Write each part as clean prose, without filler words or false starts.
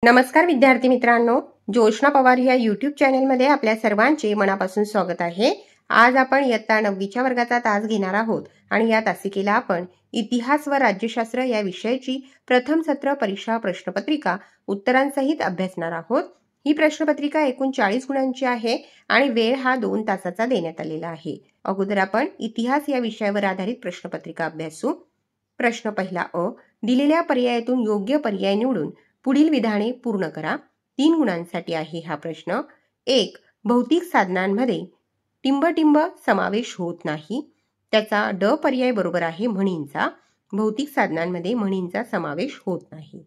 नमस्कार विद्यार्थी मित्रांनो, जोशना पवार या यूट्यूब चॅनलमध्ये आपल्या सर्वांचे मनापासून स्वागत आहे। आज आपण इयत्ता 9वीच्या वर्गाचा तास घेणार आहोत आणि या तासिकेला आपण इतिहास व राज्यशास्त्र या विषयाची प्रथम सत्र परीक्षा प्रश्नपत्रिका उत्तरांसहित अभ्यासणार आहोत। ही प्रश्नपत्रिका एकूण 40 गुणांची आहे आणि वेळ हा 2 तासाचा देण्यात आलेला आहे। अगोदर आपण इतिहास या विषयावर आधारित प्रश्नपत्रिका अभ्यासू। प्रश्न पहिला अ, दिलेल्या पर्यायातून योग्य पर्याय निवडून पुढील विधाने पूर्ण करा। 3 गुणांसाठी आहे हा प्रश्न। 1. भौतिक साधनांमध्ये टिंब समावेश होत नाही, त्याचा ड पर्याय बरोबर आहे म्हणींचा। भौतिक साधनांमध्ये म्हणींचा समावेश होत नाही।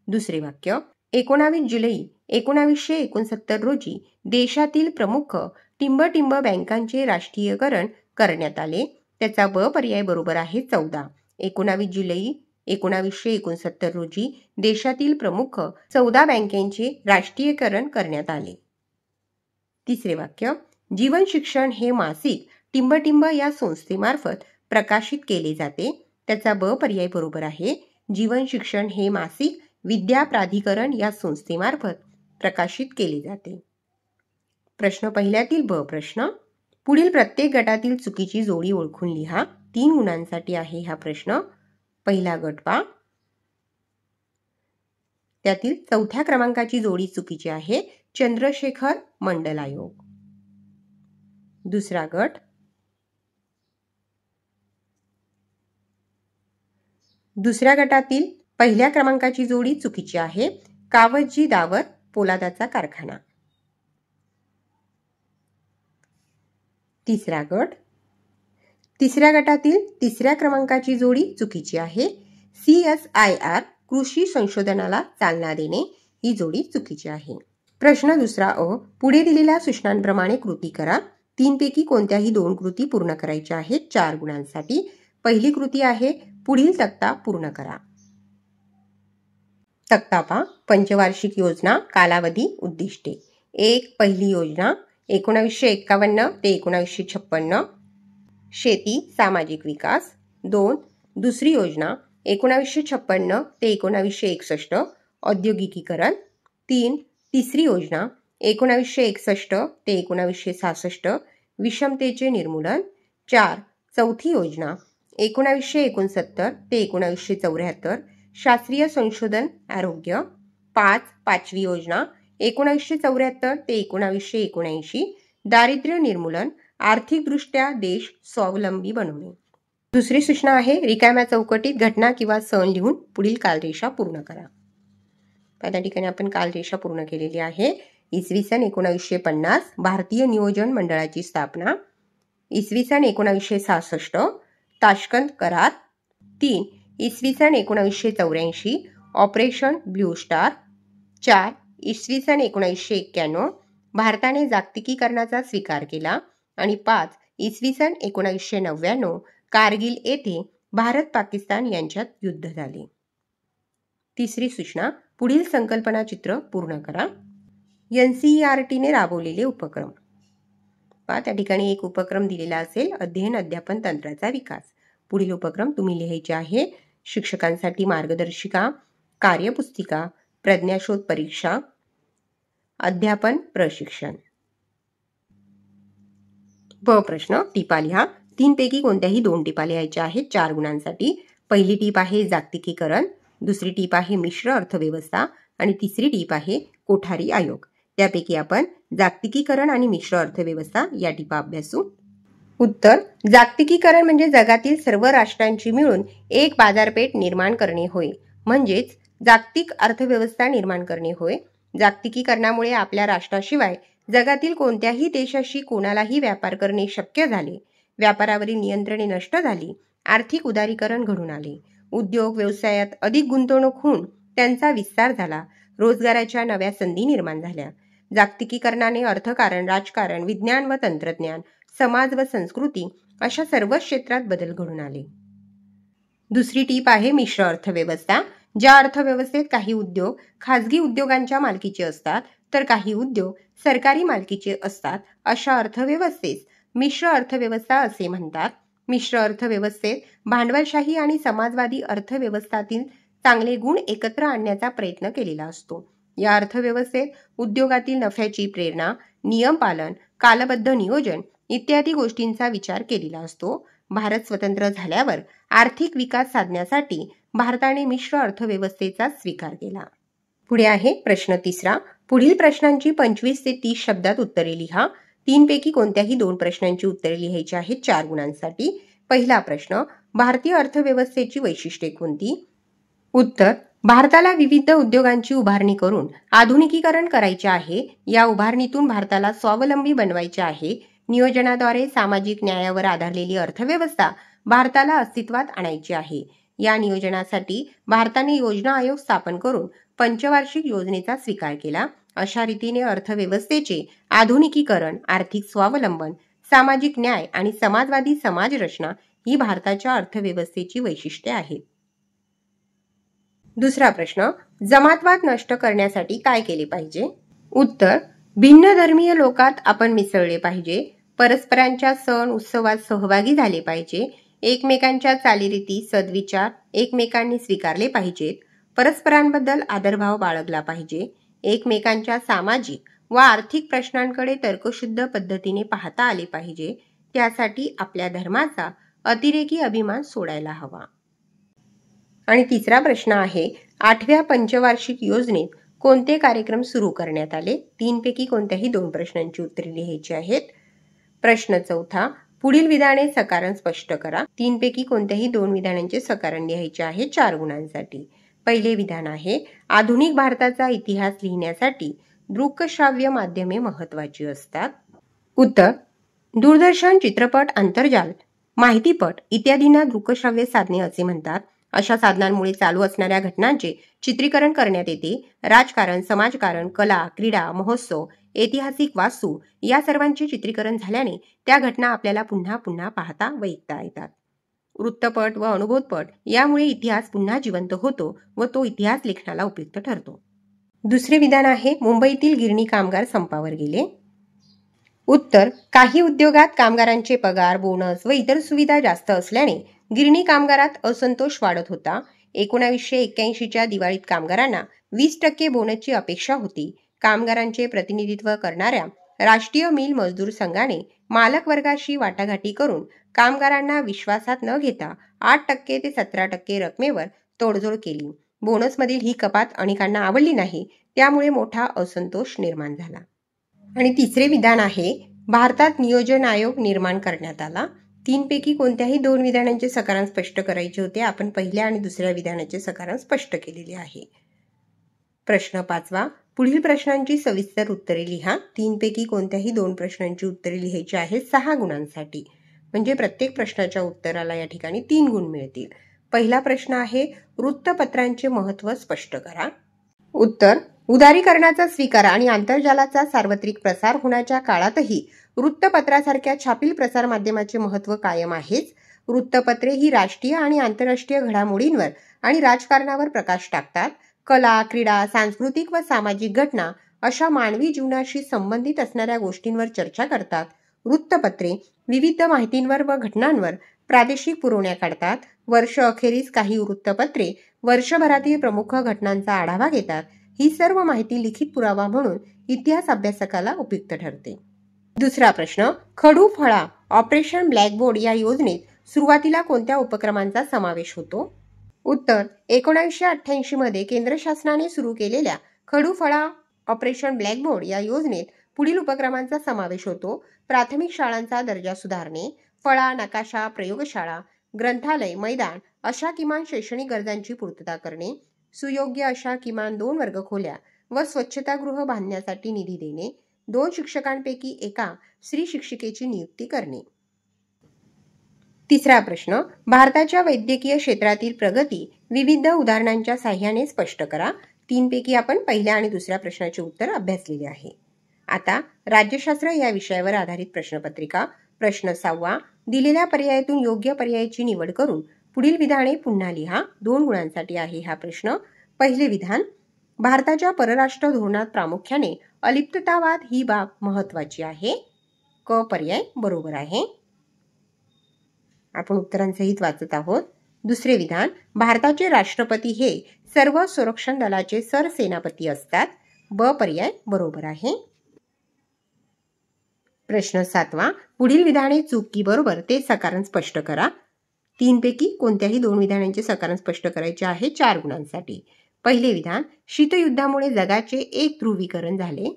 दुसरे वाक्य, 19 जुलै 1969 रोजी देशातील प्रमुख टिंब बँकांचे राष्ट्रीयकरण करण्यात आले, त्याचा ब पर्याय बरोबर आहे 14। 19 जुलै 1969 रोजी देशातील प्रमुख 14 बँकांचे राष्ट्रीयकरण करण्यात आले। तिसरे वाक्य, जीवन शिक्षण हे मासिक टिंब या संस्थेमार्फत प्रकाशित केले जाते, त्याचा ब पर्याय बरोबर आहे। जीवन शिक्षण हे मासिक विद्या प्राधिकरण या संस्थेमार्फत प्रकाशित केले जाते। प्रश्न पहिल्यातील ब प्रश्न, पुढील प्रत्येक गटातील चुकीची जोडी ओळखून लिहा। 3 गुणांसाठी आहे हा प्रश्न। पहिला गट पहा, त्यातील 4थ्या क्रमांकाची जोडी चुकीची आहे, चंद्रशेखर मंडल आयोग। दुसरा गट, दुसऱ्या गटातील पहिल्या क्रमांकाची जोडी चुकीची आहे, कावतजी दावर पोलादाचा कारखाना। तिसरा गट, तिसऱ्या गटातील तिसऱ्या क्रमांकाची जोडी चुकीची आहे, CSIR कृषी संशोधनाला चालना देणे ही जोडी चुकीची आहे। प्रश्न दुसरा अ, पुढे दिलेल्या सूचनांप्रमाणे कृती करा। 3 पैकी कोणत्याही 2 कृती पूर्ण करायच्या आहेत 4 गुणांसाठी। पहिली कृती आहे पुढील तक्ता पूर्ण करा। तक्ता पहा, पंचवार्षिक योजना, कालावधी, उद्दिष्टे। 1. पहिली योजना 1951 ते 1956 शेती सामाजिक विकास। 2. दुसरी योजना 1956 ते 1961 औद्योगिकीकरण। 3. तिसरी योजना 1961 ते 1966 विषमतेचे निर्मूलन। 4. चौथी योजना 1969 ते 1974 शास्त्रीय संशोधन आरोग्य। 5. पाचवी योजना 1974 ते 1979 दारिद्र्य निर्मूलन, आर्थिकदृष्ट्या देश स्वावलंबी बनवणे। दुसरी सूचना आहे रिकाम्या चौकटीत घटना किंवा सण लिहून पुढील कालरेषा पूर्ण करा। त्या ठिकाणी आपण कालरेषा पूर्ण केलेली आहे। इसवी सन 1950 भारतीय नियोजन मंडळाची स्थापना। इसवी सन 1966 ताश्कंद करार। 3. इसवी सन 1984 ऑपरेशन ब्ल्यू स्टार। 4. इसवी सन 1991 भारताने जागतिकीकरणाचा स्वीकार केला आणि 5. इसवी सन 1999 कारगिल येथे भारत पाकिस्तान यांच्यात युद्ध झाले। तिसरी सूचना, पुढील संकल्पना चित्र पूर्ण करा। NCERTने राबवलेले उपक्रम। त्या ठिकाणी एक उपक्रम दिलेला असेल, अध्ययन अध्यापन तंत्राचा विकास। पुढील उपक्रम तुम्ही लिहायचे आहे। शिक्षकांसाठी मार्गदर्शिका, कार्यपुस्तिका, प्रज्ञाशोध परीक्षा, अध्यापन प्रशिक्षण। ब प्रश्न, टिपा लिहा। 3 पैकी कोणत्याही 2 टिपा लिहायच्या आहेत 4 गुणांसाठी। पहिली टीप आहे जागतिकीकरण, दुसरी टीप आहे मिश्र अर्थव्यवस्था आणि तिसरी टीप आहे कोठारी आयोग। त्यापैकी आपण जागतिकीकरण आणि मिश्र अर्थव्यवस्था या टीपा अभ्यासू। उत्तर, जागतिकीकरण म्हणजे जगातील सर्व राष्ट्रांची मिळून एक बाजारपेठ निर्माण करणे होय, म्हणजेच जागतिक अर्थव्यवस्था निर्माण करणे होय। जागतिकीकरणामुळे आपल्या राष्ट्राशिवाय जगातील कोणत्याही देशाशी कोणालाही व्यापार करणे शक्य झाले, व्यापारावरील नियंत्रणे नष्ट झाली, आर्थिक उदारीकरण घडून आले, उद्योग व्यवसायात अधिक गुंतवणूक होऊन त्यांचा विस्तार झाला, रोजगाराच्या नव्या संधी निर्माण झाल्या। जागतिकीकरणाने अर्थकारण, राजकारण, विज्ञान व तंत्रज्ञान, समाज व संस्कृती अशा सर्वच क्षेत्रात बदल घडून आले। दुसरी टीप आहे मिश्र अर्थव्यवस्था। ज्या अर्थव्यवस्थेत काही उद्योग खाजगी उद्योगांच्या मालकीचे असतात तर काही उद्योग सरकारी मालकीचे असतात, अशा अर्थव्यवस्थेस मिश्र अर्थव्यवस्था असे म्हणतात। मिश्र अर्थव्यवस्थेत भांडवलशाही आणि समाजवादी अर्थव्यवस्थातील चांगले गुण एकत्र आणण्याचा प्रयत्न केलेला असतो। या अर्थव्यवस्थेत उद्योगातील नफ्याची प्रेरणा, नियम पालन, कालबद्ध नियोजन इत्यादी गोष्टींचा विचार केलेला असतो. भारत स्वतंत्र झाल्यावर आर्थिक विकास साधण्यासाठी भारताने मिश्र अर्थव्यवस्थेचा स्वीकार केला. पुढे आहे प्रश्न 3. पुढील प्रश्नांची 25 ते 30 शब्दात उत्तरे लिहा. 3 पैकी कोणत्याही 2 प्रश्नांची उत्तरे लिहायची आहेत 4 गुणांसाठी. पहिला प्रश्न, भारतीय अर्थव्यवस्थेची वैशिष्ट्ये कोणती? उत्तर, भारताला विविध उद्योगांची उभारणी करून आधुनिकीकरण करायचे आहे. या उभारणीतून भारताला स्वावलंबी बनवायचे आहे. नियोजनाद्वारे सामाजिक न्यायावर आधारलेली अर्थव्यवस्था भारताला अस्तित्वात आणायची आहे. या नियोजनासाठी भारताने योजना आयोग स्थापन करून पंचवार्षिक योजनेचा स्वीकार केला. अशा रीतीने अर्थव्यवस्थेचे आधुनिकीकरण, आर्थिक स्वावलंबन, सामाजिक न्याय आणि समाजवादी समाजरचना ही भारताच्या अर्थव्यवस्थेची वैशिष्ट्ये आहेत. दुसरा प्रश्न, जमातवाद नष्ट करण्यासाठी काय केले पाहिजे? उत्तर, भिन्न धर्मीय लोकात आपण मिसळले पाहिजे. परस्परांच्या सण उत्सवात सहभागी झाले पाहिजे. एकमेकांच्या चालीरीती, सद्विचार एकमेकांनी स्वीकारले पाहिजेत. परस्परांबद्दल आदरभाव बाळगला पाहिजे. एकमेकांच्या सामाजिक व आर्थिक प्रश्नांकडे तर्कशुद्ध पद्धतीने पाहता आले पाहिजे. त्यासाठी आपल्या धर्माचा अतिरेकी अभिमान सोडायला हवा. आणि तिसरा प्रश्न आहे, 8व्या पंचवार्षिक योजनेत कोणते कार्यक्रम सुरू करण्यात आले? 3 पैकी कोणत्याही 2 प्रश्नांची उत्तरे लिहायची आहेत. प्रश्न 4, पुढील विधाने सकारण स्पष्ट करा. 3 पैकी कोणत्याही 2 विधानांचे सकारण लिहायचे आहे 4 गुणांसाठी. पहिले विधान आहे, आधुनिक भारताचा इतिहास लिहिण्यासाठी दृकश्राव्य माध्यमे महत्वाची असतात. उत्तर, दूरदर्शन, चित्रपट, आंतरजाल, माहितीपट इत्यादींना दृकश्राव्य साधने असे म्हणतात. अशा साधनांमुळे चालू असणाऱ्या घटनांचे चित्रीकरण करण्यात येते. राजकारण, समाजकारण, कला, क्रीडा, महोत्सव, ऐतिहासिक वास्तू या सर्वांचे चित्रीकरण झाल्याने त्या घटना आपल्याला पुन्हा पुन्हा पाहता व ऐकता येतात. वृत्तपट व अनुभवपट यामुळे इतिहास पुन्हा जिवंत होतो व तो इतिहास लेखनाला उपयुक्त ठरतो. दुसरे विधान आहे, मुंबईतील गिरणी कामगार संपावर गेले. उत्तर, काही उद्योगात कामगारांचे पगार, बोनस व इतर सुविधा जास्त असल्याने गिरणी कामगारात असंतोष वाढत होता. 1981च्या दिवाळीत कामगारांना 20% बोनसची अपेक्षा होती. कामगारांचे प्रतिनिधित्व करणाऱ्या राष्ट्रीय मिल मजदूर संघाने मालक वर्गाशी वाटाघाटी करून कामगारांना विश्वासात न घेता 8% ते 17% रकमेवर तोडजोड केली. बोनसमधील ही कपात अनेकांना आवडली नाही. त्यामुळे मोठा असंतोष निर्माण झाला. आणि तिसरे विधान आहे, भारतात नियोजन आयोग निर्माण करण्यात आला. 3 पैकी कोणत्याही 2 विधानांचे सकारण स्पष्ट करायचे होते. आपण पहिल्या आणि दुसऱ्या विधानाचे सकारण स्पष्ट केलेले आहे. प्रश्न 5, पुढील प्रश्नांची सविस्तर उत्तरे लिहा. 3 पैकी कोणत्याही 2 प्रश्नांची उत्तरे लिहायची आहेत 6 गुणांसाठी. म्हणजे प्रत्येक प्रश्नाच्या उत्तराला या ठिकाणी 3 गुण मिळतील. पहिला प्रश्न आहे, वृत्तपत्रांचे महत्त्व स्पष्ट करा. उत्तर, उदारीकरणाचा स्वीकार आणि आंतरजालाचा सार्वत्रिक प्रसार होण्याच्या काळातही वृत्तपत्रासारख्या छापील प्रसार माध्यमाचे महत्त्व कायम आहेच. वृत्तपत्रे ही राष्ट्रीय आणि आंतरराष्ट्रीय घडामोडींवर आणि राजकारणावर प्रकाश टाकतात. कला, क्रीडा, सांस्कृतिक व सामाजिक घटना अशा मानवी जीवनाशी संबंधित असणाऱ्या गोष्टींवर चर्चा करतात. वृत्तपत्रे विविध माहितींवर व घटनांवर प्रादेशिक पुरवण्या काढतात. वर्ष अखेरीस काही वृत्तपत्रे वर्षभरातील प्रमुख घटनांचा आढावा घेतात. ही सर्व माहिती लिखित पुरावा म्हणून इतिहास अभ्यासकाला उपयुक्त ठरते. दुसरा प्रश्न, खडू फळा ऑपरेशन ब्लॅकबोर्ड या योजनेत सुरुवातीला कोणत्या उपक्रमांचा समावेश होतो? उत्तर, 1988 मध्ये केंद्र शासनाने सुरू केलेल्या खडू फळा ऑपरेशन ब्लॅकबोर्ड या योजनेत पुढील उपक्रमांचा समावेश होतो. प्राथमिक शाळांचा दर्जा सुधारणे, फळा, नकाशा, प्रयोगशाळा, ग्रंथालय, मैदान अशा किमान शैक्षणिक गरजांची पूर्तता करणे, सुयोग्य अशा किमान 2 वर्गखोल्या व स्वच्छतागृह बांधण्यासाठी निधी देणे, 2 शिक्षकांपैकी एका स्त्री शिक्षिकेची नियुक्ती करणे. तिसरा प्रश्न, भारताच्या वैद्यकीय क्षेत्रातील प्रगती विविध उदाहरणांच्या साहाय्याने स्पष्ट करा. 3 पैकी आपण पहिल्या आणि दुसऱ्या प्रश्नाचे उत्तर अभ्यासलेले आहे. आता राज्यशास्त्र या विषयावर आधारित प्रश्नपत्रिका. प्रश्न 6, दिलेल्या पर्यायातून योग्य पर्यायाची निवड करून पुढील विधाने पुन्हा लिहा. 2 गुणांसाठी आहे हा प्रश्न. पहिले विधान, भारताच्या परराष्ट्र धोरणात प्रामुख्याने अलिप्ततावाद ही बाब महत्वाची आहे. क पर्याय बरोबर आहे. आपण उत्तरांसहित वाचत आहोत. दुसरे विधान, भारताचे राष्ट्रपती हे सर्व संरक्षण दलाचे सरसेनापती असतात. ब पर्याय बरोबर आहे. प्रश्न 7वा, पुढील विधाने चूक की बरोबर ते सकारण स्पष्ट करा. 3 पैकी कोणत्याही 2 विधानांचे सकारण स्पष्ट करायचे आहे 4 गुणांसाठी. पहिले विधान, शीतयुद्धामुळे जगाचे एक ध्रुवीकरण झाले.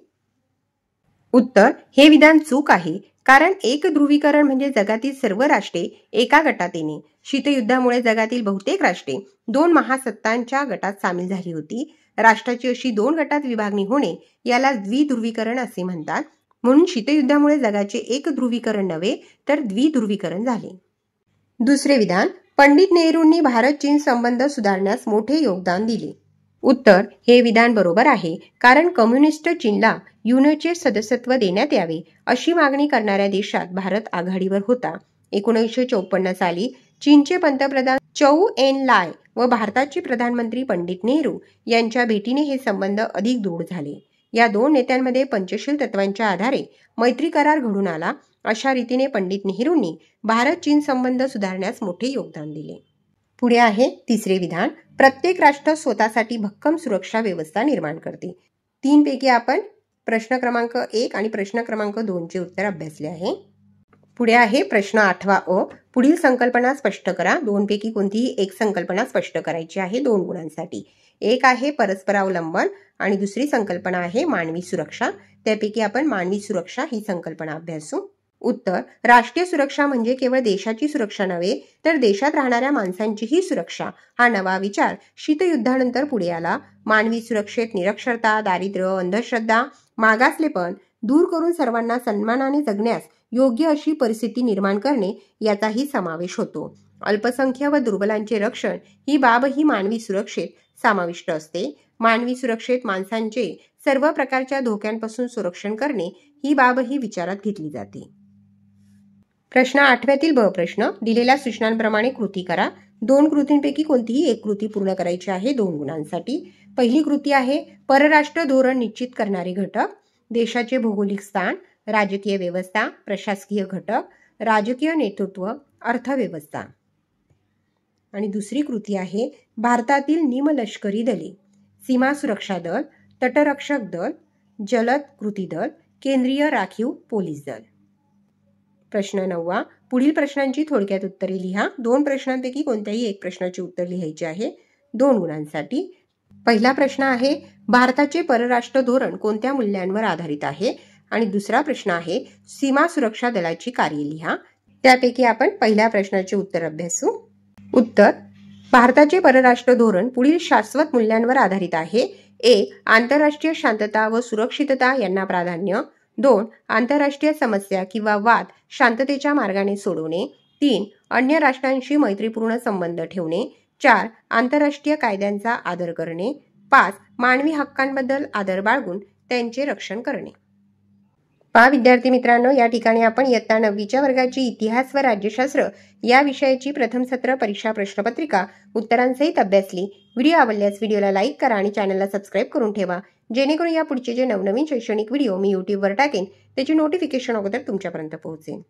उत्तर, हे विधान चूक आहे, कारण एक ध्रुवीकरण म्हणजे जगातील सर्व राष्ट्रे एका गटात येणे. शीतयुद्धामुळे जगातील बहुतेक राष्ट्रे 2 महासत्तांच्या गटात सामील झाली होती. राष्ट्राची अशी 2 गटात विभागणी होणे याला द्विध्रुवीकरण असे म्हणतात. म्हणून शीतयुद्धामुळे जगाचे एक ध्रुवीकरण नव्हे तर द्विध्रुवीकरण झाले. दुसरे विधान, पंडित नेहरूंनी भारत चीन संबंध सुधारण्यास मोठे योगदान दिले. उत्तर, हे विधान बरोबर आहे, कारण कम्युनिस्ट चीनला युएनचे सदस्यत्व देण्यात यावे अशी मागणी करणाऱ्या देशात भारत आघाडीवर होता. 1954 साली चीनचे पंतप्रधान चौ एन लाय व भारताचे प्रधानमंत्री पंडित नेहरू यांच्या भेटीने हे संबंध अधिक दृढ झाले. या 2 नेत्यांमध्ये पंचशील तत्वांच्या आधारे मैत्री करार घडून आला. अशा रीतीने पंडित नेहरूंनी भारत चीन संबंध सुधारण्यास मोठे योगदान दिले. पुढे आहे तिसरे विधान, प्रत्येक राष्ट्र स्वतःसाठी भक्कम सुरक्षा व्यवस्था निर्माण करते. 3 पैकी आपण प्रश्न क्रमांक 1 आणि प्रश्न क्रमांक 2 चे उत्तर अभ्यासले आहे. पुढे आहे प्रश्न 8वा अ, पुढील संकल्पना स्पष्ट करा. 2 पैकी कोणतीही एक संकल्पना स्पष्ट करायची आहे 2 गुणांसाठी. एक आहे परस्परावलंबन आणि दुसरी संकल्पना आहे मानवी सुरक्षा. त्यापैकी आपण मानवी सुरक्षा ही संकल्पना अभ्यासू. उत्तर, राष्ट्रीय सुरक्षा म्हणजे केवळ देशाची सुरक्षा नव्हे तर देशात राहणाऱ्या माणसांचीही सुरक्षा हा नवा विचार शीतयुद्धानंतर पुढे आला. मानवी सुरक्षेत निरक्षरता, दारिद्र्य, अंधश्रद्धा, मागासलेपण दूर करून सर्वांना सन्मानाने जगण्यास योग्य अशी परिस्थिती निर्माण करणे याचाही समावेश होतो. अल्पसंख्य व दुर्बलांचे रक्षण ही बाबही मानवी सुरक्षेत समाविष्ट असते. मानवी सुरक्षेत माणसांचे सर्व प्रकारच्या धोक्यांपासून संरक्षण करणे ही बाबही विचारात घेतली जाते. प्रश्न 8व्यातील ब प्रश्न, दिलेल्या सूचनांप्रमाणे कृती करा. 2 कृतींपैकी कोणतीही एक कृती पूर्ण करायची आहे 2 गुणांसाठी. पहिली कृती आहे परराष्ट्र धोरण निश्चित करणारे घटक. देशाचे भौगोलिक स्थान, राजकीय व्यवस्था, प्रशासकीय घटक, राजकीय नेतृत्व, अर्थव्यवस्था. आणि दुसरी कृती आहे भारतातील निमलष्करी दले, सीमा सुरक्षा दल, तटरक्षक दल, जलद कृती दल, केंद्रीय राखीव पोलीस दल. प्रश्न 9वा, पुढील प्रश्नांची थोडक्यात उत्तरे लिहा. 2 प्रश्नांपैकी कोणत्याही एक प्रश्नाचे उत्तर लिहायचे आहे 2 गुणांसाठी. पहिला प्रश्न आहे भारताचे परराष्ट्र धोरण कोणत्या मूल्यांवर आधारित आहे. आणि दुसरा प्रश्न आहे सीमा सुरक्षा दलाची कार्ये लिहा. त्यापैकी आपण पहिल्या प्रश्नाचे उत्तर अभ्यासू. उत्तर, भारताचे परराष्ट्र धोरण पुढील शाश्वत मूल्यांवर आधारित आहे. 1. आंतरराष्ट्रीय शांतता व सुरक्षितता यांना प्राधान्य. 2. आंतरराष्ट्रीय समस्या किंवा वाद शांततेच्या मार्गाने सोडवणे. 3. अन्य राष्ट्रांशी मैत्रीपूर्ण संबंध ठेवणे. 4. आंतरराष्ट्रीय कायद्यांचा आदर करणे. 5. मानवी हक्कांबद्दल आदर बाळगून त्यांचे रक्षण करणे. पहा विद्यार्थी मित्रांनो, या ठिकाणी आपण इयत्ता 9वीच्या वर्गाची इतिहास व राज्यशास्त्र या विषयाची प्रथम सत्र परीक्षा प्रश्नपत्रिका उत्तरांसहित अभ्यासली. व्हिडिओ आवडल्यास व्हिडिओला लाईक करा आणि चॅनलला सबस्क्राईब करून ठेवा, जेणेकरून या पुढचे जे नवनवीन शैक्षणिक व्हिडिओ मी यूट्यूबवर टाकेन त्याची नोटिफिकेशन अगोदर तुमच्यापर्यंत पोहोचेल.